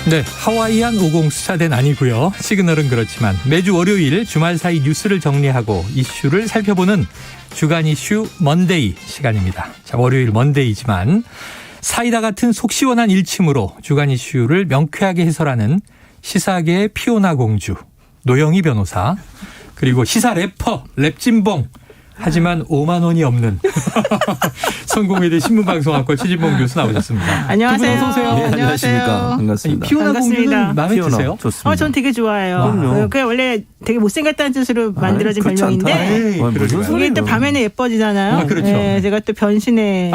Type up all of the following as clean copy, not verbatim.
네, 하와이안 50 스타된 아니고요. 시그널은 그렇지만 매주 월요일 주말 사이 뉴스를 정리하고 이슈를 살펴보는 주간 이슈 먼데이 시간입니다. 자, 월요일 먼데이지만 사이다 같은 속 시원한 일침으로 주간 이슈를 명쾌하게 해설하는 시사계의 피오나 공주 노영희 변호사, 그리고 시사 래퍼 랩진봉, 하지만 5만 원이 없는 성공회대 신문방송학과 최진봉 교수 나오셨습니다. 안녕하세요. 어서 오세요. 네, 안녕하십니까. 반갑습니다. 피오나 공주는 마음에 드세요? 좋습니다. 전 되게 좋아해요. 그게 원래 되게 못생겼다는 뜻으로 만들어진 그렇지 별명인데 않다. 무슨 이게 소리예요? 또 밤에는 예뻐지잖아요. 그렇죠. 네, 제가 또 변신해.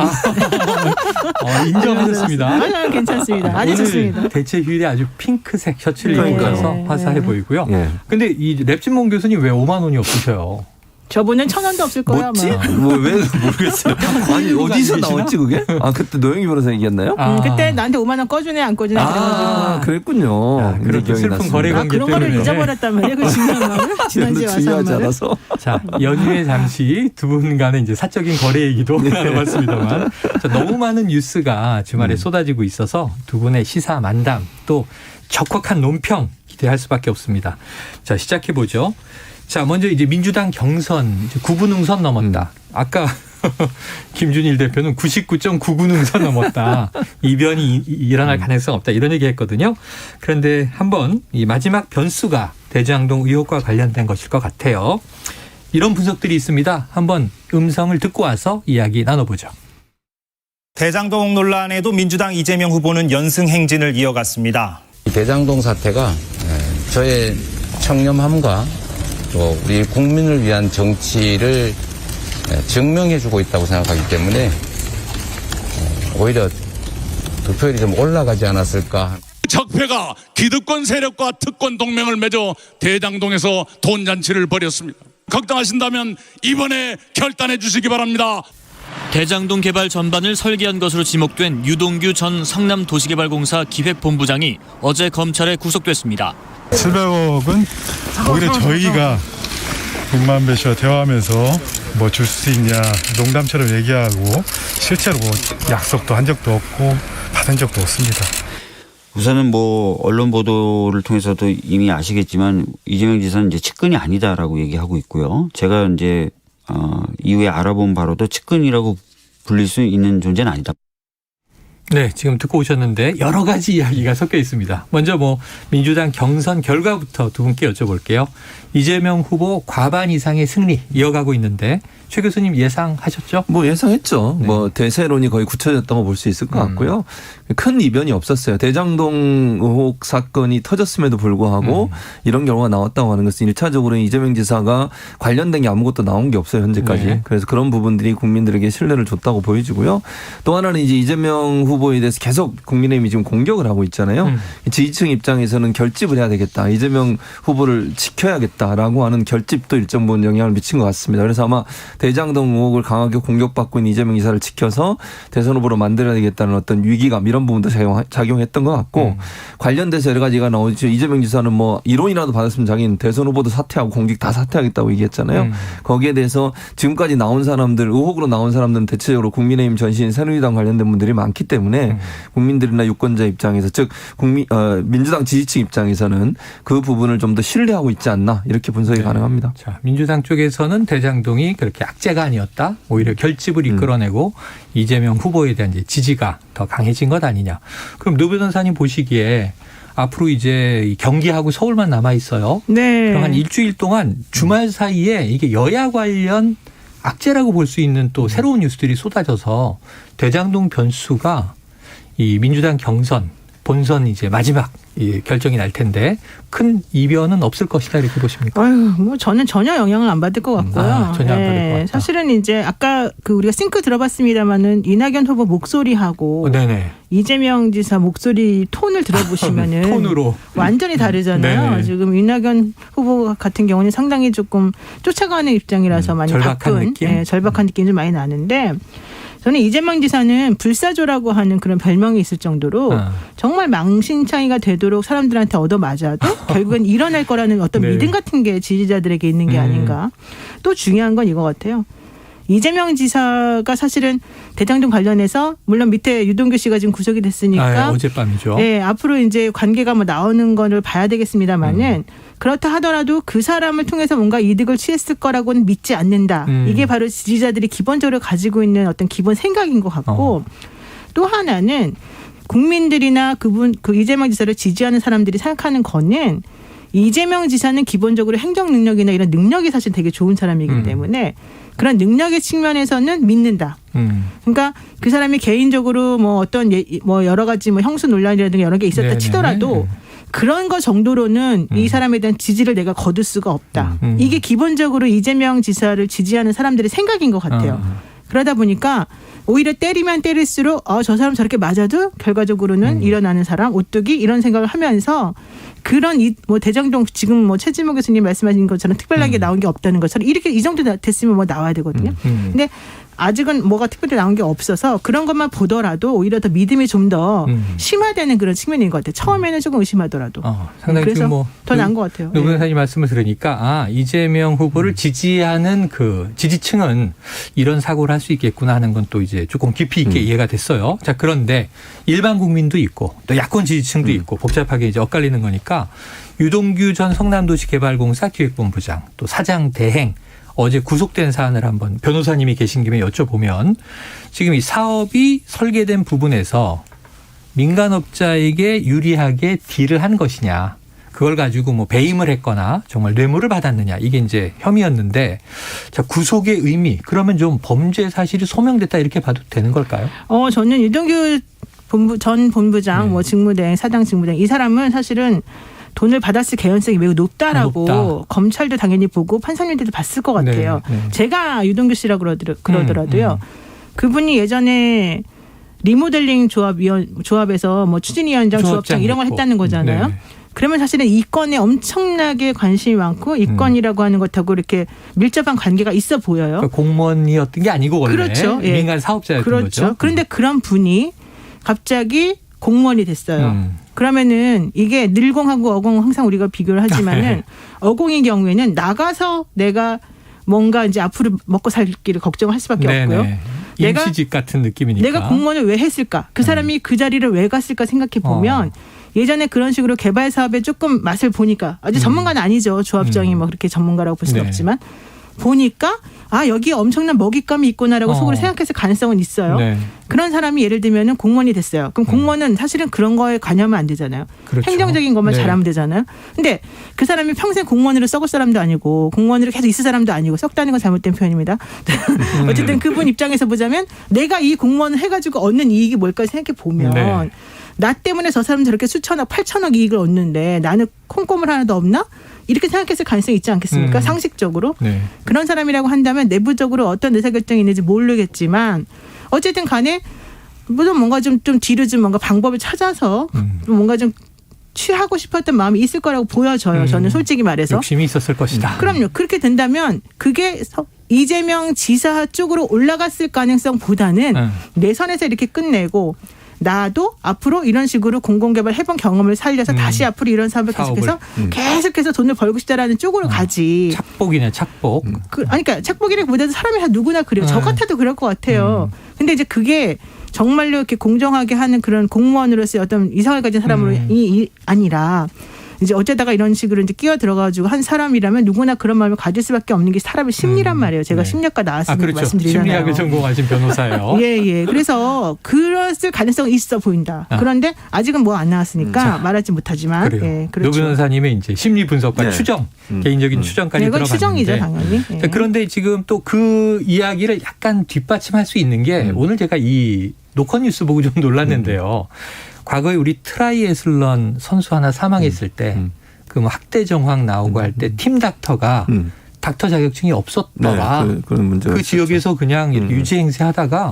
인정하셨습니다. 괜찮습니다. 아주 오늘 좋습니다. 대체 휴일에 아주 핑크색 셔츠를 입고 그러니까요. 있어서 화사해 보이고요. 예. 근데 이 랩진봉 교수님 왜 5만 원이 없으셔요? 저분은 1,000원도 없을 거예요. 뭐지? 아마. 왜 모르겠어요. 아니 어디서 나왔지 그게? 그때 노영희 변호사 얘기했나요? 그때 나한테 5만 원 꺼주네 안 꺼주네 그랬군요. 그런 기억이 슬픈 났습니다. 거래 관계 그런 거를 때문에. 잊어버렸단 말이에요. 그 중요한 말을. 지난주에 와서 한 중요하지 말을. 않아서. 자, 연휴에 잠시 두 분 간의 이제 사적인 거래 얘기도 나눠봤습니다만, 자, 너무 많은 뉴스가 주말에 쏟아지고 있어서 두 분의 시사 만담 또 적확한 논평 기대할 수밖에 없습니다. 자, 시작해 보죠. 자, 먼저 이제 민주당 경선 이제 9분응선 넘었다. 아까 김준일 대표는 99.99능선 넘었다. 이변이 일어날 가능성 없다. 이런 얘기 했거든요. 그런데 한번 이 마지막 변수가 대장동 의혹과 관련된 것일 것 같아요. 이런 분석들이 있습니다. 한번 음성을 듣고 와서 이야기 나눠보죠. 대장동 논란에도 민주당 이재명 후보는 연승 행진을 이어갔습니다. 대장동 사태가 저의 청렴함과 또 우리 국민을 위한 정치를 증명해주고 있다고 생각하기 때문에 오히려 득표율이 좀 올라가지 않았을까. 적폐가 기득권 세력과 특권 동맹을 맺어 대장동에서 돈잔치를 벌였습니다. 걱정하신다면 이번에 결단해 주시기 바랍니다. 대장동 개발 전반을 설계한 것으로 지목된 유동규 전 성남도시개발공사 기획본부장이 어제 검찰에 구속됐습니다. 700억은 오히려 저희가 100만 배씨와 대화하면서 뭐 줄 수 있냐 농담처럼 얘기하고 실제로 뭐 약속도 한 적도 없고 받은 적도 없습니다. 우선은 뭐 언론 보도를 통해서도 이미 아시겠지만 이재명 지사는 이제 측근이 아니다라고 얘기하고 있고요. 제가 이제 이후에 알아본 바로도 측근이라고 불릴 수 있는 존재는 아니다. 네, 지금 듣고 오셨는데 여러 가지 이야기가 섞여 있습니다. 먼저 뭐 민주당 경선 결과부터 두 분께 여쭤볼게요. 이재명 후보 과반 이상의 승리 이어가고 있는데 최 교수님 예상하셨죠? 뭐 예상했죠. 네. 뭐 대세론이 거의 굳혀졌다고 볼 수 있을 것 같고요. 큰 이변이 없었어요. 대장동 의혹 사건이 터졌음에도 불구하고 이런 결과가 나왔다고 하는 것은 1차적으로 이재명 지사가 관련된 게 아무것도 나온 게 없어요. 현재까지. 네. 그래서 그런 부분들이 국민들에게 신뢰를 줬다고 보여지고요. 또 하나는 이제 이재명 후보에 대해서 계속 국민의힘이 지금 공격을 하고 있잖아요. 지지층 입장에서는 결집을 해야 되겠다. 이재명 후보를 지켜야겠다라고 하는 결집도 일정 부분 영향을 미친 것 같습니다. 그래서 아마 대장동 의혹을 강하게 공격받고 있는 이재명 지사를 지켜서 대선 후보로 만들어야 되겠다는 어떤 위기감 이런 부분도 작용했던 것 같고 관련돼서 여러 가지가 나오죠. 이재명 지사는 뭐 1원이라도 받았으면 자기는 대선 후보도 사퇴하고 공직 다 사퇴하겠다고 얘기했잖아요. 거기에 대해서 지금까지 나온 사람들 의혹으로 나온 사람들은 대체적으로 국민의힘 전신 새누리당 관련된 분들이 많기 때문에 국민들이나 유권자 입장에서 즉 민주당 지지층 입장에서는 그 부분을 좀 더 신뢰하고 있지 않나 이렇게 분석이 가능합니다. 자, 민주당 쪽에서는 대장동이 그렇게 악재가 아니었다. 오히려 결집을 이끌어내고 이재명 후보에 대한 이제 지지가 더 강해진 것 아니냐. 그럼 노 변호사님 보시기에 앞으로 이제 경기하고 서울만 남아 있어요. 네. 그럼 한 일주일 동안 주말 사이에 이게 여야 관련 악재라고 볼 수 있는 또 새로운 뉴스들이 쏟아져서 대장동 변수가 이 민주당 경선 본선 이제 마지막 결정이 날 텐데 큰 이변은 없을 것이다 이렇게 보십니까? 뭐 저는 전혀 영향을 안 받을 것 같고요. 전혀 안 받을 것 같다. 사실은 이제 아까 우리가 싱크 들어봤습니다마는 이낙연 후보 목소리하고 네네. 이재명 지사 목소리 톤을 들어보시면은 톤으로 완전히 다르잖아요. 네네. 지금 이낙연 후보 같은 경우는 상당히 조금 쫓아가는 입장이라서 많이 절박한 바쁜 느낌? 절박한 느낌이 좀 많이 나는데 저는 이재명 지사는 불사조라고 하는 그런 별명이 있을 정도로 정말 망신창이가 되도록 사람들한테 얻어맞아도 결국엔 일어날 거라는 어떤 네. 믿음 같은 게 지지자들에게 있는 게 아닌가. 또 중요한 건 이거 같아요. 이재명 지사가 사실은 대장동 관련해서 물론 밑에 유동규 씨가 지금 구속이 됐으니까 어젯밤이죠. 네, 앞으로 이제 관계가 뭐 나오는 거를 봐야 되겠습니다만은 그렇다 하더라도 그 사람을 통해서 뭔가 이득을 취했을 거라고는 믿지 않는다. 이게 바로 지지자들이 기본적으로 가지고 있는 어떤 기본 생각인 것 같고 또 하나는 국민들이나 그 이재명 지사를 지지하는 사람들이 생각하는 거는 이재명 지사는 기본적으로 행정 능력이나 이런 능력이 사실 되게 좋은 사람이기 때문에 그런 능력의 측면에서는 믿는다. 그러니까 그 사람이 개인적으로 뭐 어떤 뭐 여러 가지 뭐 형수 논란이라든가 여러 개 있었다 네네. 치더라도 그런 거 정도로는 이 사람에 대한 지지를 내가 거둘 수가 없다. 이게 기본적으로 이재명 지사를 지지하는 사람들의 생각인 것 같아요. 그러다 보니까 오히려 때리면 때릴수록 저 사람 저렇게 맞아도 결과적으로는 일어나는 사람 오뚜기 이런 생각을 하면서 그런 뭐 대장동 지금 뭐 최진모 교수님 말씀하신 것처럼 특별하게 나온 게 없다는 것처럼 이렇게 이 정도 됐으면 뭐 나와야 되거든요. 근데 아직은 뭐가 특별히 나온 게 없어서 그런 것만 보더라도 오히려 더 믿음이 좀 더 심화되는 그런 측면인 것 같아요. 처음에는 조금 의심하더라도. 상당히 그래서 뭐 더 나은 것 같아요. 노 변호사님 말씀을 들으니까 이재명 후보를 지지하는 그 지지층은 이런 사고를 할 수 있겠구나 하는 건 또 이제 조금 깊이 있게 이해가 됐어요. 자, 그런데 일반 국민도 있고 또 야권 지지층도 있고 복잡하게 이제 엇갈리는 거니까 유동규 전 성남도시개발공사 기획본부장 또 사장 대행 어제 구속된 사안을 한번 변호사님이 계신 김에 여쭤보면 지금 이 사업이 설계된 부분에서 민간업자에게 유리하게 딜을 한 것이냐. 그걸 가지고 뭐 배임을 했거나 정말 뇌물을 받았느냐. 이게 이제 혐의였는데 자, 구속의 의미 그러면 좀 범죄 사실이 소명됐다 이렇게 봐도 되는 걸까요? 저는 유동규 전 본부장 뭐 직무대행 사장 직무대행 이 사람은 사실은 돈을 받았을 개연성이 매우 높다라고 검찰도 당연히 보고 판사님들도 봤을 것 같아요. 네. 제가 유동규 씨라고 그러더라도요. 그분이 예전에 리모델링 조합에서 뭐 추진위원장, 조합장 이런 걸 했다는 거잖아요. 네. 그러면 사실은 이 건에 엄청나게 관심이 많고 이 건이라고 하는 것하고 이렇게 밀접한 관계가 있어 보여요. 그러니까 공무원이었던 게 아니고 원래 그렇죠. 예. 민간 사업자였던 그렇죠. 거죠. 그런데 그런 분이 갑자기 공무원이 됐어요. 그러면은 이게 늘공하고 어공 항상 우리가 비교를 하지만은 어공의 경우에는 나가서 내가 뭔가 이제 앞으로 먹고 살 길을 걱정할 수밖에 없고요. 임시직 같은 느낌이니까. 내가 공무원을 왜 했을까? 그 사람이 그 자리를 왜 갔을까 생각해 보면 예전에 그런 식으로 개발 사업에 조금 맛을 보니까 아주 전문가는 아니죠. 조합장이 뭐 그렇게 전문가라고 볼 수는 없지만 보니까 여기에 엄청난 먹잇감이 있구나라고 속으로 생각했을 가능성은 있어요. 그런 사람이 예를 들면 공무원이 됐어요. 그럼 공무원은 사실은 그런 거에 관여하면 안 되잖아요. 그렇죠. 행정적인 것만 잘하면 되잖아요. 근데 그 사람이 평생 공무원으로 썩을 사람도 아니고 공무원으로 계속 있을 사람도 아니고 썩다는 건 잘못된 표현입니다. 어쨌든 그분 입장에서 보자면 내가 이 공무원을 해가지고 얻는 이익이 뭘까 생각해 보면 나 때문에 저 사람 저렇게 수천억 8천억 이익을 얻는데 나는 콩고물 하나도 없나? 이렇게 생각했을 가능성이 있지 않겠습니까? 상식적으로. 그런 사람이라고 한다면 내부적으로 어떤 의사결정이 있는지 모르겠지만 어쨌든 간에 물론 뭔가 좀 뒤로 좀 뭔가 방법을 찾아서 뭔가 좀 취하고 싶었던 마음이 있을 거라고 보여져요. 저는 솔직히 말해서. 욕심이 있었을 것이다. 그럼요. 그렇게 된다면 그게 이재명 지사 쪽으로 올라갔을 가능성보다는 내 선에서 이렇게 끝내고 나도 앞으로 이런 식으로 공공개발 해본 경험을 살려서 다시 앞으로 이런 사업을 계속해서 계속해서 돈을 벌고 싶다라는 쪽으로 가지. 착복이네, 착복. 그러니까 착복이라기보다도 사람이 다 누구나 그래요. 저 같아도 그럴 것 같아요. 근데 이제 그게 정말로 이렇게 공정하게 하는 그런 공무원으로서의 어떤 이상을 가진 사람으로 아니라 이제 어쩌다가 이런 식으로 이제 끼어 들어가지고 한 사람이라면 누구나 그런 마음을 가질 수밖에 없는 게 사람의 심리란 말이에요. 제가 심리학과 나왔으니까 그렇죠. 말씀드리잖아요. 심리학을 전공하신 변호사예요. 예. 그래서 그랬을 가능성이 있어 보인다. 그런데 아직은 뭐 안 나왔으니까 말하지 못하지만. 그래요. 예, 그렇죠. 노 변호사님의 이제 심리 분석과 추정, 개인적인 추정까지 이건 들어봤는데. 추정이죠, 당연히. 예. 그런데 지금 또 그 이야기를 약간 뒷받침할 수 있는 게 오늘 제가 이 노컷 뉴스 보고 좀 놀랐는데요. 과거에 우리 트라이애슬런 선수 하나 사망했을 때 그 뭐 학대 정황 나오고 할 때 팀 닥터가 닥터 자격증이 없었더라. 그런 문제가 그 지역에서 그냥 유지 행세하다가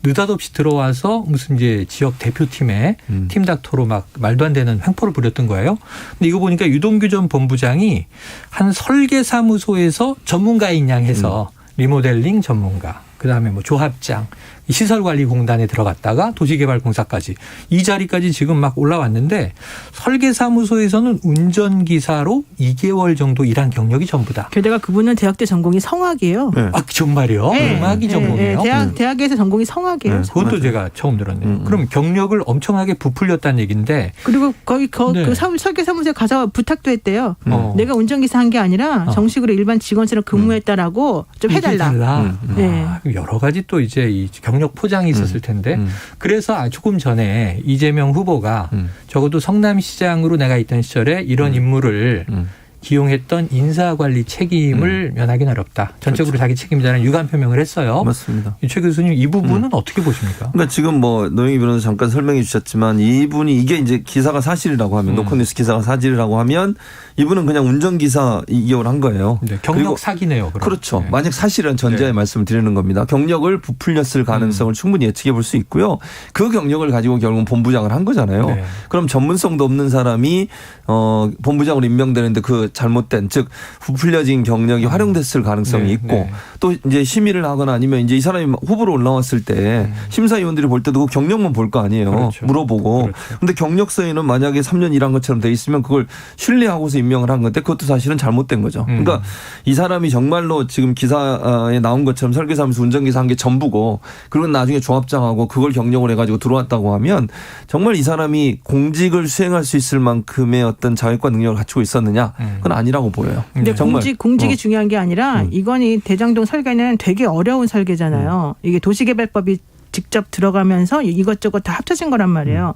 느닷없이 들어와서 무슨 이제 지역 대표팀에 팀 닥터로 막 말도 안 되는 횡포를 부렸던 거예요. 근데 이거 보니까 유동규 전 본부장이 한 설계사무소에서 전문가인 양 해서 리모델링 전문가, 그다음에 뭐 조합장, 시설관리공단에 들어갔다가 도시개발공사까지 이 자리까지 지금 막 올라왔는데 설계사무소에서는 운전기사로 2개월 정도 일한 경력이 전부다. 게다가 그분은 대학때 전공이 성악이에요. 네. 아, 정말요? 네. 음악이 전공이에요? 대학에서 전공이 성악이에요. 네. 그것도 제가 처음 들었네요. 그럼 경력을 엄청나게 부풀렸다는 얘기인데 그리고 거기 네. 그 설계사무소에 가서 부탁도 했대요. 내가 운전기사 한 게 아니라 어. 정식으로 일반 직원처럼 근무했다라고 좀 해달라. 네. 여러 가지 또 이제 이 경력 포장이 있었을 텐데 그래서 조금 전에 이재명 후보가 적어도 성남시장으로 내가 있던 시절에 이런 인물을 기용했던 인사관리 책임을 면하기는 어렵다. 전적으로 그렇죠. 자기 책임자는 유감 표명을 했어요. 맞습니다. 최 교수님 이 부분은 어떻게 보십니까? 그러니까 지금 뭐 노영희 변호사 잠깐 설명해 주셨지만 이분이 이게 이제 기사가 사실이라고 하면 노컷뉴스 기사가 사실이라고 하면 이분은 그냥 운전기사 2개월 한 거예요. 네, 경력 사기네요. 그럼. 그렇죠. 네. 만약 사실은 전제하에 말씀을 드리는 겁니다. 경력을 부풀렸을 가능성을 충분히 예측해 볼 수 있고요. 그 경력을 가지고 결국은 본부장을 한 거잖아요. 네. 그럼 전문성도 없는 사람이 본부장으로 임명되는데 그 잘못된 즉 부풀려진 경력이 활용됐을 가능성이 네, 있고 네. 또 이제 심의를 하거나 아니면 이제 이 사람이 후보로 올라왔을 때 심사위원들이 볼 때도 그 경력만 볼 거 아니에요. 그렇죠. 물어보고. 그렇죠. 근데 경력서에는 만약에 3년 일한 것처럼 돼 있으면 그걸 신뢰하고서 임명을 한 건데 그것도 사실은 잘못된 거죠. 그러니까 이 사람이 정말로 지금 기사에 나온 것처럼 설계사무소 운전기사 한 게 전부고 그리고 나중에 조합장하고 그걸 경력을 해가지고 들어왔다고 하면 정말 이 사람이 공직을 수행할 수 있을 만큼의 어떤 자격과 능력을 갖추고 있었느냐 그건 아니라고 보여요. 근데 정말. 공직이 중요한 게 아니라 이건이 대장동 설계는 되게 어려운 설계잖아요. 이게 도시개발법이 직접 들어가면서 이것저것 다 합쳐진 거란 말이에요.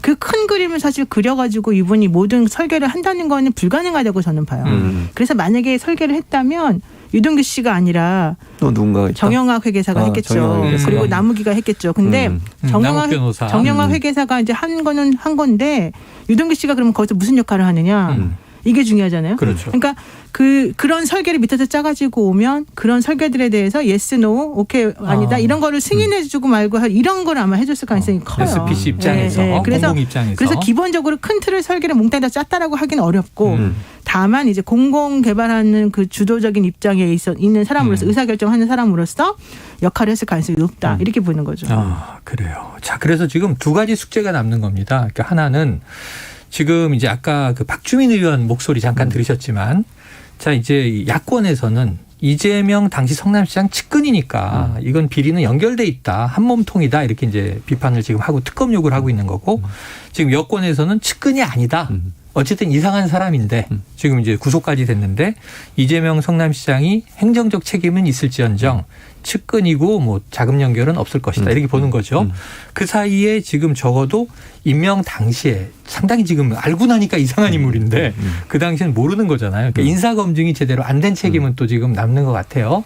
그 큰 그림을 사실 그려가지고 이분이 모든 설계를 한다는 거는 불가능하다고 저는 봐요. 그래서 만약에 설계를 했다면 유동규 씨가 아니라 또 누군가가 있다? 정영학 회계사가 했겠죠. 정영학 회계사. 그리고 남욱이가 했겠죠. 근데 남욱 변호사. 정영학 회계사가 이제 한 거는 한 건데 유동규 씨가 그러면 거기서 무슨 역할을 하느냐. 이게 중요하잖아요. 그렇죠. 그러니까 그런 설계를 밑에서 짜가지고 오면 그런 설계들에 대해서 yes, no, 오케이 아니다 이런 거를 승인해주고 말고 이런 걸 아마 해줬을 가능성이 커요. SPC 입장에서, 공공 입장에서. 그래서 기본적으로 큰 틀을 설계를 몽땅 다 짰다라고 하기는 어렵고 다만 이제 공공 개발하는 그 주도적인 입장에 있는 사람으로서 의사결정하는 사람으로서 역할을 했을 가능성이 높다 이렇게 보는 거죠. 아, 그래요. 자, 그래서 지금 두 가지 숙제가 남는 겁니다. 그러니까 하나는 지금 이제 아까 그 박주민 의원 목소리 잠깐 들으셨지만 자, 이제 야권에서는 이재명 당시 성남시장 측근이니까 이건 비리는 연결돼 있다. 한몸통이다. 이렇게 이제 비판을 지금 하고 특검 요구를 하고 있는 거고 지금 여권에서는 측근이 아니다. 어쨌든 이상한 사람인데 지금 이제 구속까지 됐는데 이재명 성남시장이 행정적 책임은 있을지언정 측근이고 뭐 자금 연결은 없을 것이다. 이렇게 보는 거죠. 그 사이에 지금 적어도 임명 당시에 상당히 지금 알고 나니까 이상한 인물인데 그 당시에는 모르는 거잖아요. 그러니까 인사검증이 제대로 안 된 책임은 또 지금 남는 것 같아요.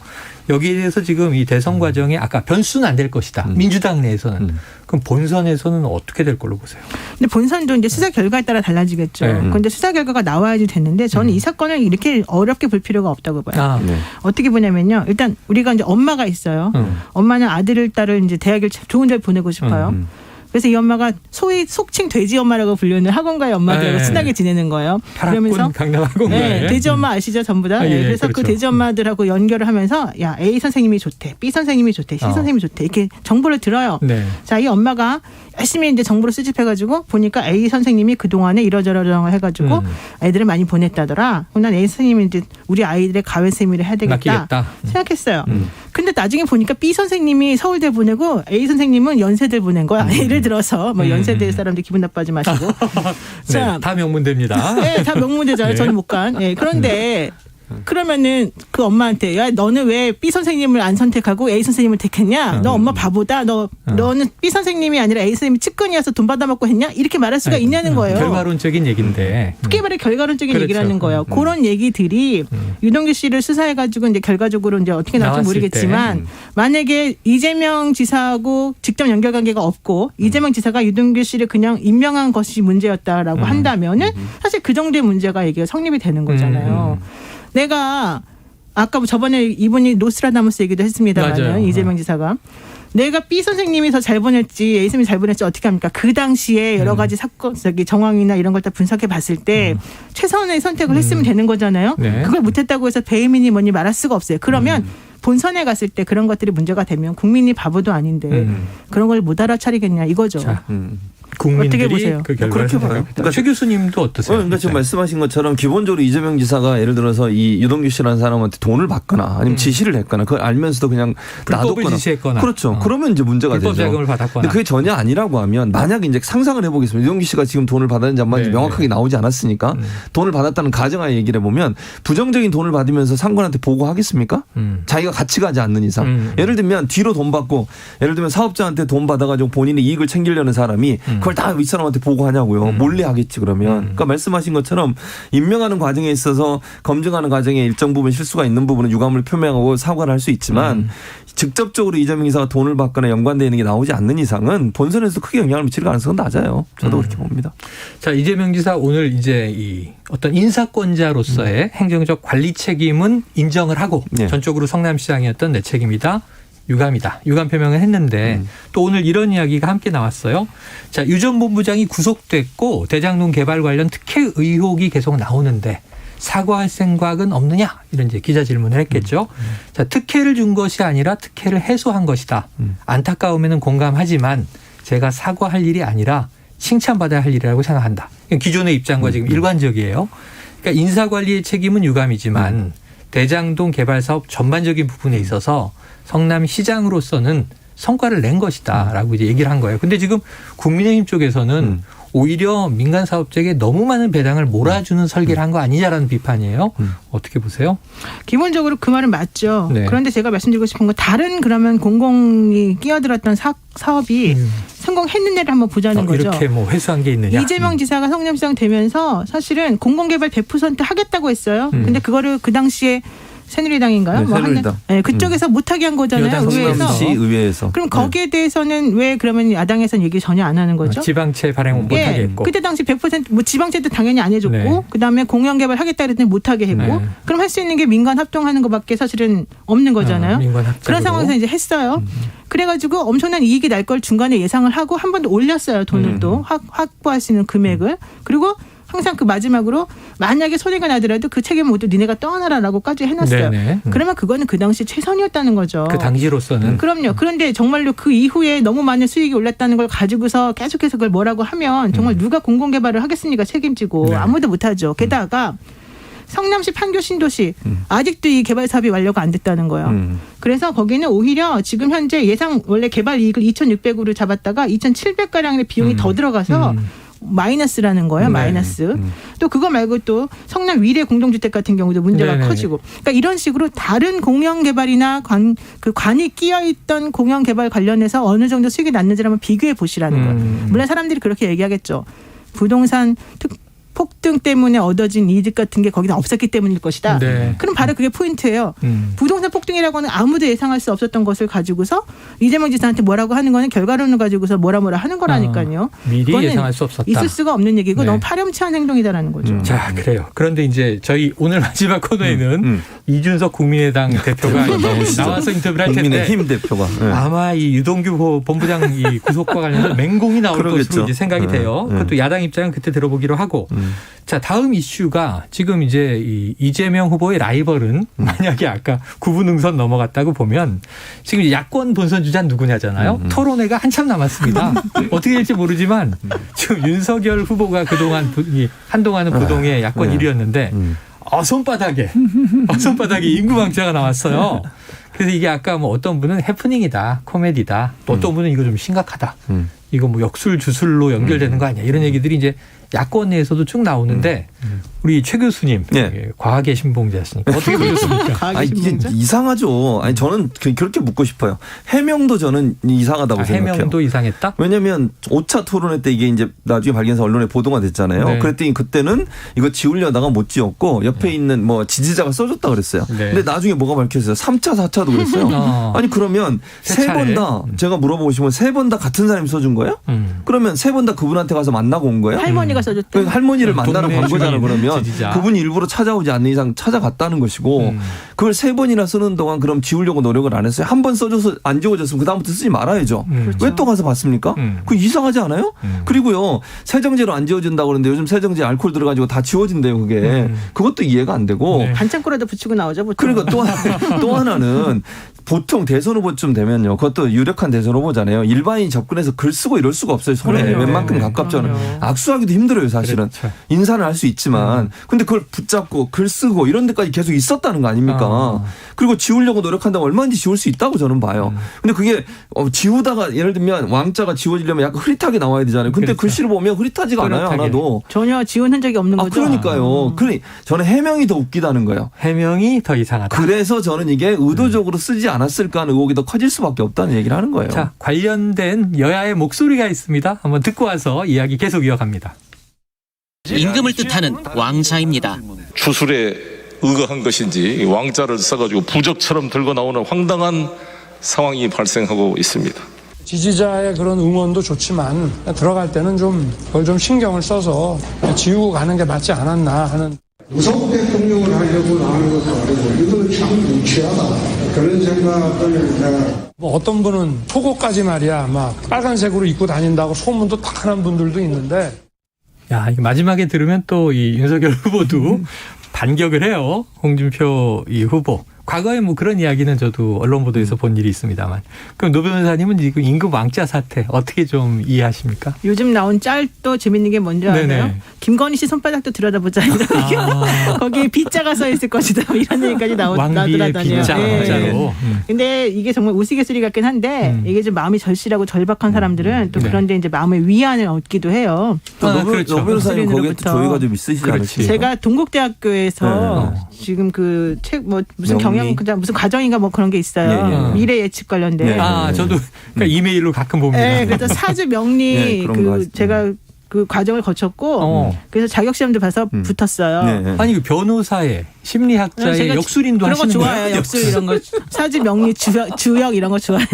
여기에 대해서 지금 이 대선 과정에 아까 변수는 안 될 것이다. 민주당 내에서는. 그럼 본선에서는 어떻게 될 걸로 보세요? 근데 본선도 이제 수사 결과에 따라 달라지겠죠. 네. 그런데 수사 결과가 나와야지 됐는데 저는 이 사건을 이렇게 어렵게 볼 필요가 없다고 봐요. 아, 네. 어떻게 보냐면요. 일단 우리가 이제 엄마가 있어요. 엄마는 아들을 딸을 이제 대학을 좋은 데 보내고 싶어요. 그래서 이 엄마가 소위 속칭 돼지 엄마라고 불리는 학원가의 엄마들하고 네. 친하게 지내는 거예요. 그러면서 강남 학원가에. 네, 돼지 엄마 아시죠? 전부 다. 아, 예, 그래서 그렇죠. 그 돼지 엄마들하고 연결을 하면서 야 A 선생님이 좋대, B 선생님이 좋대, C 선생님이 좋대 이렇게 정보를 들어요. 네. 자, 이 엄마가 열심히 이제 정보를 수집해가지고 보니까 A 선생님이 그 동안에 이러저러저러 해가지고 애들을 많이 보냈다더라. 그럼 난 A 선생님이 이제 우리 아이들의 가외 세미를 해야 되겠다 맡기겠다. 생각했어요. 근데 나중에 보니까 B 선생님이 서울대 보내고 A 선생님은 연세대 보낸 거야. 예를 들어서 뭐 연세대 사람들 기분 나빠하지 마시고. 자, 네, 다 명문대입니다. 네, 다 명문대잖아요. 네. 저는 못 간. 네, 그런데 그러면은 그 엄마한테 야 너는 왜 B 선생님을 안 선택하고 A 선생님을 택했냐? 너 엄마 바보다. 너는 B 선생님이 아니라 A 선생님이 측근이어서 돈 받아먹고 했냐? 이렇게 말할 수가 있냐는 거예요. 결과론적인 얘기인데. 쉽게 말해 결과론적인 그렇죠. 얘기를 하는 거예요. 그런 얘기들이 유동규 씨를 수사해가지고 이제 결과적으로 이제 어떻게 나올지 나왔을 모르겠지만 만약에 이재명 지사하고 직접 연결관계가 없고 이재명 지사가 유동규 씨를 그냥 임명한 것이 문제였다라고 한다면은 사실 그 정도의 문제가 얘기가 성립이 되는 거잖아요. 내가 아까 저번에 이분이 노스트라다무스 얘기도 했습니다만 맞아요. 이재명 지사가 내가 B 선생님이 더 잘 보냈지 A 선생님이 잘 보냈지 어떻게 합니까? 그 당시에 여러 가지 사건, 정황이나 이런 걸 다 분석해 봤을 때 최선의 선택을 했으면 되는 거잖아요. 네. 그걸 못했다고 해서 배임이니 뭐니 말할 수가 없어요. 그러면 본선에 갔을 때 그런 것들이 문제가 되면 국민이 바보도 아닌데 그런 걸 못 알아차리겠냐 이거죠. 자, 어떻게 국민들이 보세요? 그 결과를 그렇게 봐요. 생각합니다. 그러니까 최 교수님도 어떠세요? 그러니까 지금 말씀하신 것처럼 기본적으로 이재명 지사가 예를 들어서 이 유동규 씨라는 사람한테 돈을 받거나 아니면 지시를 했거나 그걸 알면서도 그냥 불법을 놔뒀거나 지시했거나. 그렇죠. 그러면 이제 문제가 불법 되죠. 자금을 받았거나. 근데 그게 전혀 아니라고 하면 만약에 이제 상상을 해보겠습니다. 유동규 씨가 지금 돈을 받았는지 안 받았는지 네, 명확하게 나오지 않았으니까 돈을 받았다는 가정하에 얘기를 해보면 부정적인 돈을 받으면서 상관한테 보고하겠습니까? 자기가 같이 가지 않는 이상. 예를 들면 뒤로 돈 받고 예를 들면 사업자한테 돈 받아가지고 본인의 이익을 챙기려는 사람이 그걸 다 윗사람한테 보고하냐고요. 몰래 하겠지 그러면. 그러니까 말씀하신 것처럼 임명하는 과정에 있어서 검증하는 과정에 일정 부분 실수가 있는 부분은 유감을 표명하고 사과를 할 수 있지만 직접적으로 이재명 지사가 돈을 받거나 연관되어 있는 게 나오지 않는 이상은 본선에서 크게 영향을 미칠 가능성은 낮아요. 저도 그렇게 봅니다. 자, 이재명 지사 오늘 이제 이 어떤 인사권자로서의 행정적 관리 책임은 인정을 하고 네. 전적으로 성남시장이었던 내 책임이다. 유감이다. 유감 표명을 했는데 또 오늘 이런 이야기가 함께 나왔어요. 자, 유 전 본부장이 구속됐고 대장동 개발 관련 특혜 의혹이 계속 나오는데 사과할 생각은 없느냐? 이런 이제 기자 질문을 했겠죠. 자, 특혜를 준 것이 아니라 특혜를 해소한 것이다. 안타까움에는 공감하지만 제가 사과할 일이 아니라 칭찬받아야 할 일이라고 생각한다. 기존의 입장과 지금 일관적이에요. 그러니까 인사관리의 책임은 유감이지만 대장동 개발 사업 전반적인 부분에 있어서 성남시장으로서는 성과를 낸 것이다라고 이제 얘기를 한 거예요. 근데 지금 국민의힘 쪽에서는 오히려 민간 사업자에게 너무 많은 배당을 몰아주는 설계를 한 거 아니냐라는 비판이에요. 어떻게 보세요? 기본적으로 그 말은 맞죠. 네. 그런데 제가 말씀드리고 싶은 건 다른 그러면 공공이 끼어들었던 사업이 성공했는지를 한번 보자는 거죠. 이렇게 뭐 회수한 게 있느냐? 이재명 지사가 성남시장 되면서 사실은 공공개발 100% 하겠다고 했어요. 근데 그거를 그 당시에 새누리당인가요? 네, 새누리당. 네, 그쪽에서 못하게 한 거잖아요. 여당 의회에서. 성남시 의회에서. 그럼 거기에 대해서는 왜 그러면 야당에서는 얘기 전혀 안 하는 거죠? 지방채 발행 못하게 했고. 그때 당시 100% 뭐 지방채도 당연히 안 해줬고 네. 그다음에 공영개발 하겠다 그랬더니 못하게 했고 네. 그럼 할 수 있는 게 민간 합동하는 것밖에 사실은 없는 거잖아요. 민간 합작으로. 그런 상황에서 이제 했어요. 그래가지고 엄청난 이익이 날 걸 중간에 예상을 하고 한 번 더 올렸어요. 돈을 또 확보할 수 있는 금액을. 그리고 항상 그 마지막으로 만약에 손해가 나더라도 그 책임은 모두 니네가 떠나라라고까지 해놨어요. 네네. 그러면 그거는 그 당시 최선이었다는 거죠. 그 당시로서는. 그럼요. 그런데 정말로 그 이후에 너무 많은 수익이 올랐다는 걸 가지고서 계속해서 그걸 뭐라고 하면 정말 누가 공공개발을 하겠습니까? 책임지고. 네. 아무도 못하죠. 게다가 성남시 판교 신도시 아직도 이 개발 사업이 완료가 안 됐다는 거예요. 그래서 거기는 오히려 지금 현재 예상 원래 개발 이익을 2,600으로 잡았다가 2,700가량의 비용이 더 들어가서 마이너스라는 거예요. 네. 마이너스. 또 그거 말고 또 성남 위례 공동주택 같은 경우도 문제가 네네. 커지고. 그러니까 이런 식으로 다른 공영개발이나 관이 끼어있던 공영개발 관련해서 어느 정도 수익이 났는지를 한번 비교해 보시라는 거예요. 물론 사람들이 그렇게 얘기하겠죠. 부동산 폭등 때문에 얻어진 이득 같은 게 거기다 없었기 때문일 것이다. 네. 그럼 바로 그게 포인트예요. 부동산 폭등이라고는 아무도 예상할 수 없었던 것을 가지고서 이재명 지사한테 뭐라고 하는 거는 결과론을 가지고서 뭐라 하는 거라니까요. 미리 그거는 예상할 수 없었다. 있을 수가 없는 얘기고 네. 너무 파렴치한 행동이다라는 거죠. 자, 그래요. 그런데 이제 저희 오늘 마지막 코너에는 이준석 국민의당 대표가 이제 나와서 인터뷰를 할 텐데 국민의힘 대표가. 네. 아마 이 유동규 본부장 이 구속과 관련해서 맹공이 나올 그러겠죠. 것으로 이제 생각이 돼요. 그것도 야당 입장은 그때 들어보기로 하고. 자, 다음 이슈가 지금 이제 이 이재명 후보의 라이벌은 만약에 아까 구분응선 넘어갔다고 보면 지금 야권 본선 주자는 누구냐잖아요. 토론회가 한참 남았습니다. 어떻게 될지 모르지만 지금 윤석열 후보가 그동안 한동안은 부동의 야권 1위였는데 손바닥에 인구망자가 나왔어요. 그래서 이게 아까 뭐 어떤 분은 해프닝이다, 코미디다, 또 어떤 분은 이거 좀 심각하다. 이거 뭐 역술 주술로 연결되는 거 아니야. 이런 얘기들이 이제 야권 내에서도 쭉 나오는데 우리 최 교수님 네. 과학의 신봉자였으니까 어떻게 보셨습니까? 아니, 이게 이상하죠. 아니 저는 그렇게 묻고 싶어요. 해명도 저는 이상하다고 생각해요. 해명도 이상했다? 왜냐하면 5차 토론회 때 이게 이제 나중에 발견해서 언론에 보도가 됐잖아요. 네. 그랬더니 그때는 이거 지우려다가 못 지웠고 옆에 있는 뭐 지지자가 써줬다 그랬어요. 네. 근데 나중에 뭐가 밝혀졌어요. 3차, 4차도 그랬어요. 아니 그러면 세 세 번 다 제가 물어보고 싶으면 세 번 다 같은 사람이 써준 거예요? 그러면 세 번 다 그분한테 가서 만나고 온 거예요? 할머니가 써줬대. 할머니를 만나러 간 거잖아. 그러면 지지자. 그분이 일부러 찾아오지 않는 이상 찾아갔다는 것이고 그걸 세 번이나 쓰는 동안 그럼 지우려고 노력을 안 했어요. 한 번 써줘서 안 지워졌으면 그다음부터 쓰지 말아야죠. 왜 또 가서 봤습니까? 그거 이상하지 않아요? 그리고요 세정제로 안 지워진다고 그러는데 요즘 세정제 알코올 들어가지고 다 지워진대요. 그게 그것도 이해가 안 되고 반창고라도 붙이고 나오죠. 보통. 그러니까 또 하나는 보통 대선 후보쯤 되면요. 그것도 유력한 대선 후보잖아요. 일반인이 접근해서 글 쓰고 이럴 수가 없어요. 손에 그럼요. 웬만큼 가깝지 않아요. 그럼요. 악수하기도 힘들어요. 사실은. 그렇죠. 인사는 할 수 있지만. 근데 그걸 붙잡고 글 쓰고 이런 데까지 계속 있었다는 거 아닙니까? 그리고 지우려고 노력한다면 얼마든지 지울 수 있다고 저는 봐요. 근데 그게 지우다가 예를 들면 왕자가 지워지려면 약간 흐릿하게 나와야 되잖아요. 근데 그렇죠. 글씨를 보면 흐릿하지가 않아요. 그렇다게. 하나도. 전혀 지운 흔적이 없는 거죠. 그러니까요. 저는 해명이 더 웃기다는 거예요. 해명이 더 이상하다. 그래서 저는 이게 의도적으로 쓰지 않았을까 하는 의혹이 더 커질 수밖에 없다는 얘기를 하는 거예요. 자, 관련된 여야의 목소리가 있습니다. 한번 듣고 와서 이야기 계속 이어갑니다. 임금을 뜻하는 왕자입니다. 주술에 의거한 것인지 왕자를 써가지고 부적처럼 들고 나오는 황당한 상황이 발생하고 있습니다. 지지자의 그런 응원도 좋지만 들어갈 때는 그걸 좀 신경을 써서 지우고 가는 게 맞지 않았나 하는. 무속 대통령을 하려고 나오는 것도 아니고 이거는 참 무치하다 그런 생각을 제가. 어떤 분은 속옷까지 말이야 막 빨간색으로 입고 다닌다고 소문도 다 하는 분들도 있는데. 야, 이거 마지막에 들으면 또 이 윤석열 후보도 반격을 해요. 홍준표 이 후보. 과거에 뭐 그런 이야기는 저도 언론 보도에서 본 일이 있습니다만. 그럼 노 변호사님은 지금 임금 왕자 사태 어떻게 좀 이해하십니까? 요즘 나온 짤도 재밌는 게 뭔지 알아요? 네네. 김건희 씨 손바닥도 들여다보자. 거기에 B자가 써 있을 것이다. 이런 얘기까지 왕비의 나오더라고요. B자 왕자로. 근데 이게 정말 우스갯소리 같긴 한데 이게 좀 마음이 절실하고 절박한 사람들은 또 네. 그런데 이제 마음의 위안을 얻기도 해요. 그렇죠. 노 변호사님 거기에 또 조회가 좀 있으시지 그렇지. 않으십니까? 제가 동국대학교에서 지금 그 책 뭐 무슨 무슨 과정인가 뭐 그런 게 있어요. 예. 미래 예측 관련된. 저도 그러니까 이메일로 가끔 봅니다. 네, 그래서 사주 명리 네, 그런 거 하시죠. 제가 그 과정을 거쳤고 그래서 자격 시험도 봐서 붙었어요. 네. 아니 그 변호사의 심리학자의 제가 역술인도 그런 거 하시는 좋아해요. 거예요? 역술 이런 거 사주 명리 주역 이런 거 좋아해요.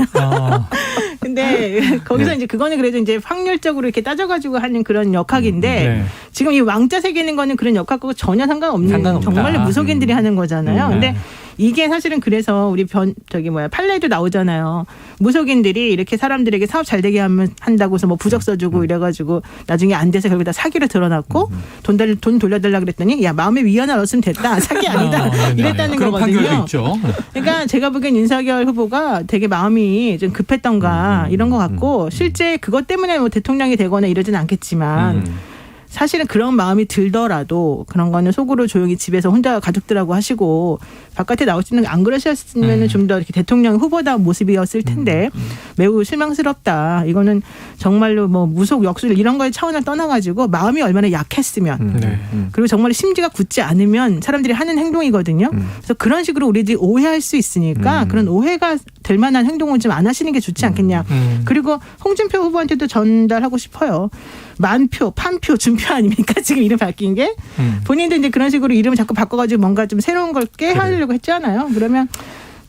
근데 거기서 이제 그거는 그래도 이제 확률적으로 이렇게 따져가지고 하는 그런 역학인데 네. 지금 이 왕자 새기는 거는 그런 역학하고 전혀 상관없는 정말로 무속인들이 하는 거잖아요. 근데 이게 사실은 그래서 우리 판례도 나오잖아요. 무속인들이 이렇게 사람들에게 사업 잘 되게 한다고 해서 뭐 부적 써주고 이래가지고 나중에 안 돼서 결국 다 사기로 드러났고 돈 돌려달라 그랬더니 야 마음의 위안을 얻으면 됐다. 사기 아니다. 이랬다는 그런 거거든요. 판결도 있죠. 그러니까 제가 보기엔 윤석열 후보가 되게 마음이 좀 급했던가 이런 것 같고 실제 그것 때문에 뭐 대통령이 되거나 이러진 않겠지만 사실은 그런 마음이 들더라도 그런 거는 속으로 조용히 집에서 혼자 가족들하고 하시고 바깥에 나오시는 안 그러셨으면 좀 더 이렇게 대통령 후보다운 모습이었을 텐데 매우 실망스럽다. 이거는 정말로 뭐 무속 역술 이런 거의 차원을 떠나가지고 마음이 얼마나 약했으면 그리고 정말 심지가 굳지 않으면 사람들이 하는 행동이거든요. 그래서 그런 식으로 우리들이 오해할 수 있으니까 그런 오해가 될 만한 행동을 좀 안 하시는 게 좋지 않겠냐. 그리고 홍준표 후보한테도 전달하고 싶어요. 만표, 판표, 준표 아닙니까? 지금 이름 바뀐 게. 본인도 이제 그런 식으로 이름을 자꾸 바꿔가지고 뭔가 좀 새로운 걸 깨하려고 했잖아요. 그러면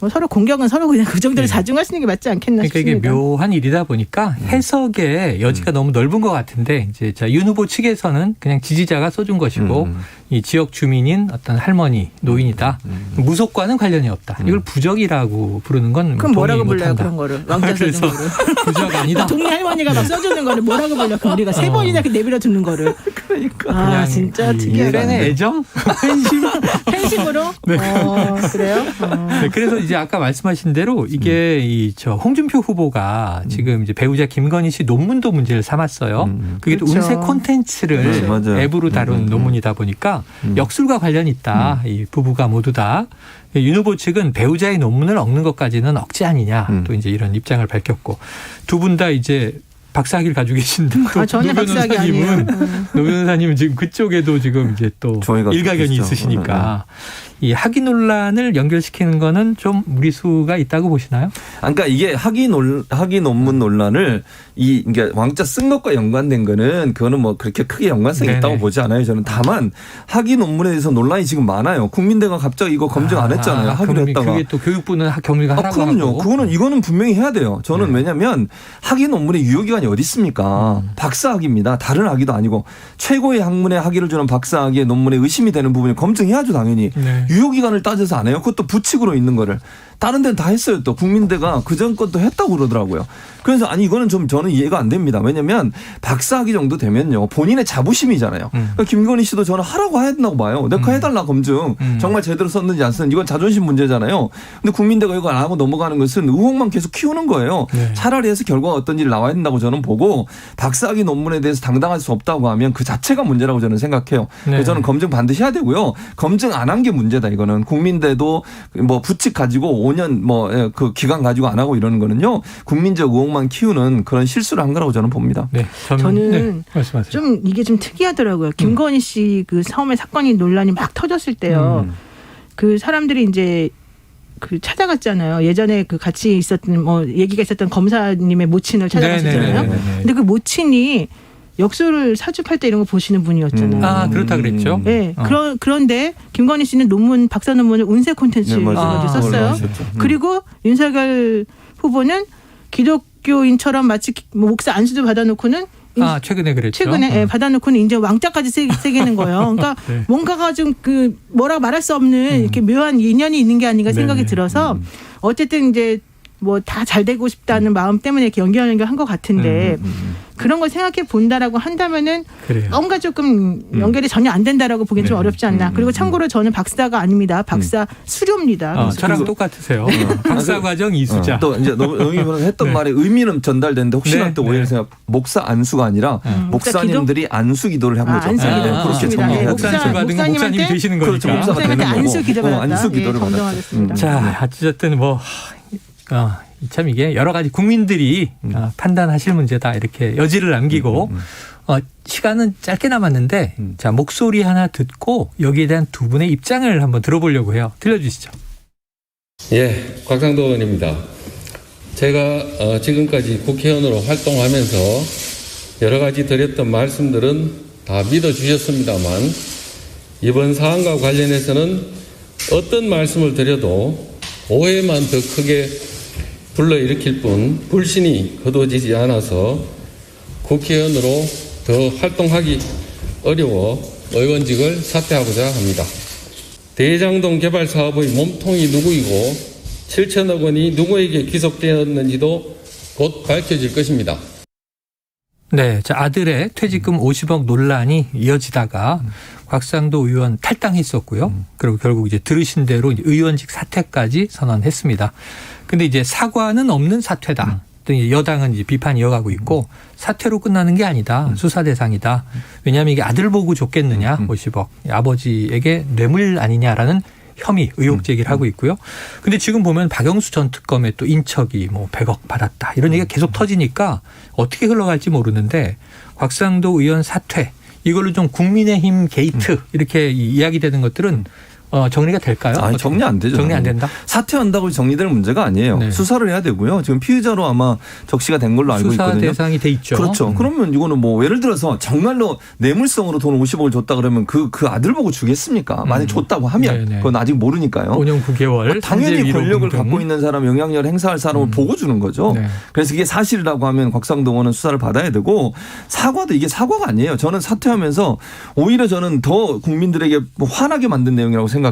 뭐 서로 공격은 서로 그냥 그 정도로 자중하시는 게 맞지 않겠나 그러니까 싶습니다. 이게 묘한 일이다 보니까 해석의 여지가 너무 넓은 것 같은데 이제 윤 후보 측에서는 그냥 지지자가 써준 것이고 이 지역 주민인 어떤 할머니, 노인이다. 무속과는 관련이 없다. 이걸 부적이라고 부르는 건 그럼 뭐라고 동의 불러요 못한다. 그런 거를? 왕자 써준 그래서 거를. 부적 아니다. 동네 할머니가 막 써주는 거를 뭐라고 불러? 그럼 우리가 세 번이나 이렇게 내밀어 두는 거를. 그냥 진짜 특이하다. 팬의 애정? 팬심? 팬심으로? 네. 그래요? 네, 그래서 이제 아까 말씀하신 대로 이게 홍준표 후보가 지금 이제 배우자 김건희 씨 논문도 문제를 삼았어요. 그게 또 그렇죠. 운세 콘텐츠를 맞아요. 앱으로 다룬 논문이다 보니까 역술과 관련이 있다. 이 부부가 모두 다. 윤 후보 측은 배우자의 논문을 읽는 것까지는 억지 아니냐. 또 이제 이런 입장을 밝혔고 두 분 다 이제 박사학위를 가지고 계신데 또 전혀 노 박사학위 변호사님은 지금 그쪽에도 지금 이제 또 조회가 일가견이 있죠. 있으시니까 이 학위 논란을 연결시키는 거는 좀 무리수가 있다고 보시나요? 그러니까 이게 학위 논문 논란을 그러니까 왕자 쓴 것과 연관된 거는 그거는 뭐 그렇게 크게 연관성이 네네. 있다고 보지 않아요. 저는 다만 학위 논문에 대해서 논란이 지금 많아요. 국민대가 갑자기 이거 검증 안 했잖아요. 학위를 했다가. 그게 또 교육부는 경리가 하라고 그럼요. 하고. 이거는 분명히 해야 돼요. 저는 왜냐하면 학위 논문의 유효기간이 어디 있습니까? 박사학위입니다. 다른 학위도 아니고 최고의 학문의 학위를 주는 박사학위의 논문에 의심이 되는 부분을 검증해야죠. 당연히. 네. 유효기간을 따져서 안 해요. 그것도 부칙으로 있는 거를. 다른 데는 다 했어요. 또 국민대가 그전 것도 했다고 그러더라고요. 그래서 아니 이거는 좀 저는 이해가 안 됩니다. 왜냐하면 박사학위 정도 되면요. 본인의 자부심이잖아요. 그러니까 김건희 씨도 저는 하라고 해야 된다고 봐요. 내가 해달라 검증. 정말 제대로 썼는지 안 썼는지 이건 자존심 문제잖아요. 근데 국민대가 이거 안 하고 넘어가는 것은 의혹만 계속 키우는 거예요. 네. 차라리 해서 결과가 어떤 일이 나와야 된다고 저는 보고 박사학위 논문에 대해서 당당할 수 없다고 하면 그 자체가 문제라고 저는 생각해요. 네. 그래서 저는 검증 반드시 해야 되고요. 검증 안 한 게 문제다 이거는. 국민대도 뭐 부칙 가지고 5년 뭐 그 기간 가지고 안 하고 이러는 거는요. 국민적 의혹만 키우는 그런 실수를 한 거라고 저는 봅니다. 네. 저는 말씀하세요. 좀 이게 좀 특이하더라고요. 김건희 씨 그 처음에 사건이 논란이 막 터졌을 때요. 그 사람들이 이제 그 찾아갔잖아요. 예전에 그 같이 있었던 뭐 얘기가 있었던 검사님의 모친을 찾아갔었잖아요. 근데 그 모친이 역술을 사주팔 때 이런 거 보시는 분이었잖아요. 아, 그렇다 그랬죠. 네. 그런데 김건희 씨는 박사 논문을 운세 콘텐츠로 썼어요. 그리고 윤석열 후보는 기독교인처럼 마치 목사 안수도 받아놓고는 최근에 그랬죠. 최근에 받아놓고는 이제 왕자까지 새기는 거예요. 그러니까 네. 뭔가가 좀 그 뭐라고 말할 수 없는 이렇게 묘한 인연이 있는 게 아닌가 생각이 들어서 어쨌든 이제 뭐 다 잘 되고 싶다는 마음 때문에 이렇게 연결한 것 같은데 그런 걸 생각해 본다라고 한다면은 그래요. 뭔가 조금 연결이 전혀 안 된다라고 보기엔 좀 어렵지 않나. 그리고 참고로 저는 박사가 아닙니다. 박사 수료입니다. 저랑 똑같으세요. 박사 과정 이수자. 또 이제 노무현은 했던 말에 의미는 전달되는데 혹시나 또 오해를 생각 목사 안수가 아니라 목사님들이 안수 기도를 한 거죠. 안수 기도. 그렇게 정리해야 목사 안수 받은 건 목사님이 되시는 거니까. 그렇죠. 목사가 되는 거고. 안수 기도 받았다. 안수 기도를 정정하겠습니다. 자, 어쨌든 참 이게 여러 가지 국민들이 판단하실 문제다 이렇게 여지를 남기고 시간은 짧게 남았는데 자 목소리 하나 듣고 여기에 대한 두 분의 입장을 한번 들어보려고 해요. 들려주시죠. 예, 곽상도 의원입니다. 제가 지금까지 국회의원으로 활동하면서 여러 가지 드렸던 말씀들은 다 믿어주셨습니다만 이번 사안과 관련해서는 어떤 말씀을 드려도 오해만 더 크게 불러일으킬 뿐 불신이 거둬지지 않아서 국회의원으로 더 활동하기 어려워 의원직을 사퇴하고자 합니다. 대장동 개발 사업의 몸통이 누구이고 7천억 원이 누구에게 귀속되었는지도 곧 밝혀질 것입니다. 네, 자 아들의 퇴직금 50억 논란이 이어지다가 곽상도 의원 탈당했었고요. 그리고 결국 이제 들으신 대로 의원직 사퇴까지 선언했습니다. 근데 이제 사과는 없는 사퇴다. 여당은 이제 비판이 이어가고 있고 사퇴로 끝나는 게 아니다. 수사 대상이다. 왜냐하면 이게 아들 보고 줬겠느냐 50억. 아버지에게 뇌물 아니냐라는 혐의 의혹 제기를 하고 있고요. 근데 지금 보면 박영수 전 특검의 또 인척이 뭐 100억 받았다. 이런 얘기가 계속 터지니까 어떻게 흘러갈지 모르는데 곽상도 의원 사퇴 이걸로 좀 국민의힘 게이트 이렇게 이야기되는 것들은 정리가 될까요? 아니, 정리 안 되죠. 정리 안 된다? 사퇴한다고 정리될 문제가 아니에요. 네. 수사를 해야 되고요. 지금 피의자로 아마 적시가 된 걸로 알고 수사 있거든요. 대상이 돼 있죠. 그렇죠. 그러면 이거는 뭐 예를 들어서 정말로 뇌물성으로 돈 50억을 줬다 그러면 그 아들 보고 주겠습니까? 만약 줬다고 하면 네네. 그건 아직 모르니까요. 5년 9개월. 당연히 권력을 갖고 있는 사람, 영향력을 행사할 사람을 보고 주는 거죠. 네. 그래서 이게 사실이라고 하면 곽상도 의원은 수사를 받아야 되고 사과도 이게 사과가 아니에요. 저는 사퇴하면서 오히려 저는 더 국민들에게 화나게 만든 내용이라고 생각해요.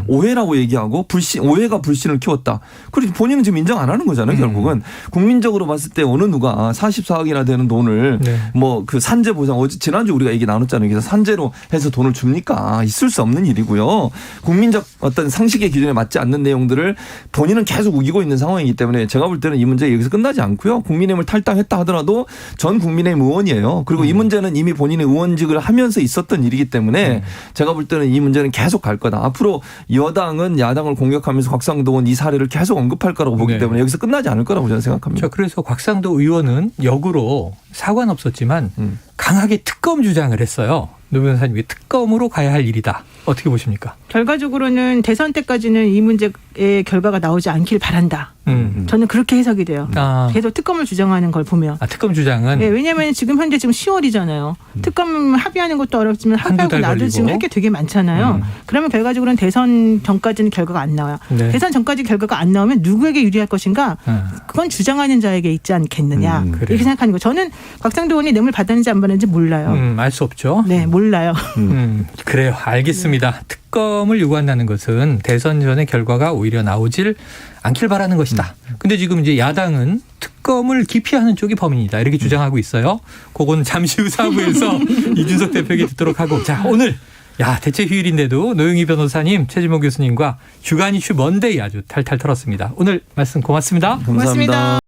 오해라고 얘기하고 오해가 불신을 키웠다. 그리고 본인은 지금 인정 안 하는 거잖아요. 결국은 국민적으로 봤을 때 어느 누가 44억이나 되는 돈을 뭐 그 산재 보상 지난주 우리가 얘기 나눴잖아요. 그래서 산재로 해서 돈을 줍니까? 있을 수 없는 일이고요. 국민적 어떤 상식의 기준에 맞지 않는 내용들을 본인은 계속 우기고 있는 상황이기 때문에 제가 볼 때는 이 문제 여기서 끝나지 않고요. 국민의힘을 탈당했다 하더라도 전 국민의힘 의원이에요. 그리고 이 문제는 이미 본인의 의원직을 하면서 있었던 일이기 때문에 제가 볼 때는 이 문제는 계속 갈 거다. 앞으로 여당은 야당을 공격하면서 곽상도 의원 이 사례를 계속 언급할 거라고 보기 때문에 여기서 끝나지 않을 거라고 저는 생각합니다. 그래서 곽상도 의원은 역으로 사과는 없었지만 강하게 특검 주장을 했어요. 노 변호사님이 특검으로 가야 할 일이다. 어떻게 보십니까? 결과적으로는 대선 때까지는 이 문제의 결과가 나오지 않길 바란다. 저는 그렇게 해석이 돼요. 계속 특검을 주장하는 걸 보면. 특검 주장은? 네, 왜냐하면 지금 현재 지금 10월이잖아요. 특검 합의하는 것도 어렵지만 합의하고 나도 지금 할 게 되게 많잖아요. 그러면 결과적으로는 대선 전까지는 결과가 안 나와요. 네. 대선 전까지 결과가 안 나오면 누구에게 유리할 것인가? 그건 주장하는 자에게 있지 않겠느냐. 이렇게 생각하는 거. 저는 곽상도 의원이 뇌물 받았는지 안 받았는지 몰라요. 알 수 없죠. 네, 몰라요. 그래요. 알겠습니다. 특검을 요구한다는 것은 대선 전의 결과가 오히려 나오질 않길 바라는 것이다. 근데 지금 이제 야당은 특검을 기피하는 쪽이 범인이다. 이렇게 주장하고 있어요. 그건 잠시 후 4부에서 이준석 대표에게 듣도록 하고. 자, 오늘 대체 휴일인데도 노영희 변호사님, 최진모 교수님과 주간 이슈 먼데이 아주 탈탈 털었습니다. 오늘 말씀 고맙습니다. 감사합니다.